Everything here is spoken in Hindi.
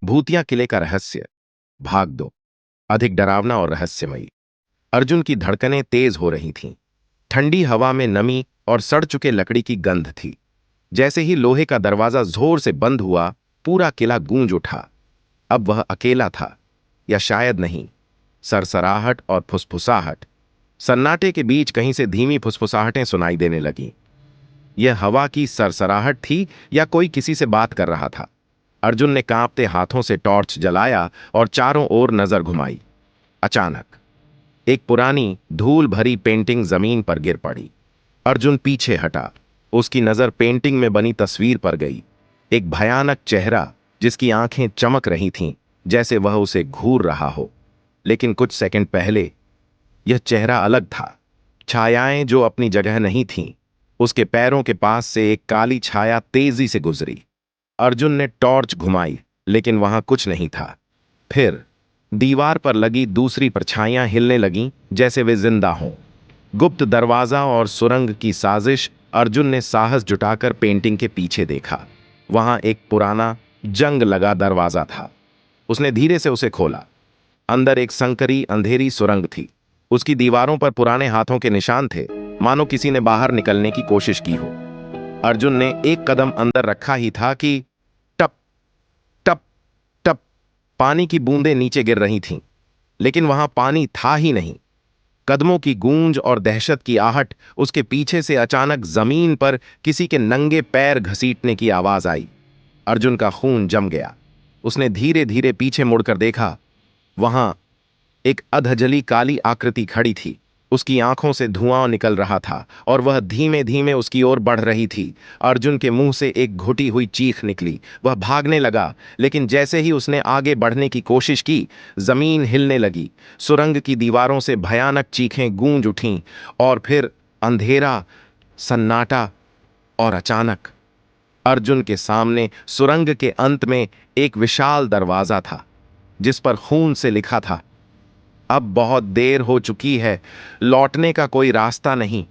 भूतिया किले का रहस्य। भाग 2। अधिक डरावना और रहस्यमयी। अर्जुन की धड़कनें तेज हो रही थीं। ठंडी हवा में नमी और सड़ चुके लकड़ी की गंध थी। जैसे ही लोहे का दरवाजा जोर से बंद हुआ, पूरा किला गूंज उठा। अब वह अकेला था, या शायद नहीं। सरसराहट और फुसफुसाहट। सन्नाटे के बीच कहीं से धीमी फुसफुसाहटें सुनाई देने लगीं। यह हवा की सरसराहट थी या कोई किसी से बात कर रहा था। अर्जुन ने कांपते हाथों से टॉर्च जलाया और चारों ओर नजर घुमाई। अचानक एक पुरानी धूल भरी पेंटिंग जमीन पर गिर पड़ी। अर्जुन पीछे हटा। उसकी नजर पेंटिंग में बनी तस्वीर पर गई। एक भयानक चेहरा, जिसकी आंखें चमक रही थीं, जैसे वह उसे घूर रहा हो। लेकिन कुछ सेकंड पहले यह चेहरा अलग था। छायाएं जो अपनी जगह नहीं थीं। उसके पैरों के पास से एक काली छाया तेजी से गुजरी। अर्जुन ने टॉर्च घुमाई, लेकिन वहां कुछ नहीं था। फिर दीवार पर लगी दूसरी परछाइयां हिलने लगीं, जैसे वे जिंदा हों। गुप्त दरवाजा और सुरंग की साजिश। अर्जुन ने साहस जुटाकर पेंटिंग के पीछे देखा। वहां एक पुराना, जंग लगा दरवाजा था। उसने धीरे से उसे खोला। अंदर एक संकरी अंधेरी सुरंग थी। उसकी दीवारों पर पुराने हाथों के निशान थे, मानो किसी ने बाहर निकलने की कोशिश की हो। अर्जुन ने एक कदम अंदर रखा ही था कि टप टप टप पानी की बूंदें नीचे गिर रही थीं। लेकिन वहां पानी था ही नहीं। कदमों की गूंज और दहशत की आहट। उसके पीछे से अचानक जमीन पर किसी के नंगे पैर घसीटने की आवाज आई। अर्जुन का खून जम गया। उसने धीरे धीरे पीछे मुड़कर देखा। वहां एक अधजली काली आकृति खड़ी थी। उसकी आंखों से धुआं निकल रहा था और वह धीमे धीमे उसकी ओर बढ़ रही थी। अर्जुन के मुंह से एक घुटी हुई चीख निकली। वह भागने लगा, लेकिन जैसे ही उसने आगे बढ़ने की कोशिश की, जमीन हिलने लगी। सुरंग की दीवारों से भयानक चीखें गूंज उठीं। और फिर अंधेरा, सन्नाटा, और अचानक अर्जुन के सामने सुरंग के अंत में एक विशाल दरवाजा था, जिस पर खून से लिखा था, अब बहुत देर हो चुकी है, लौटने का कोई रास्ता नहीं।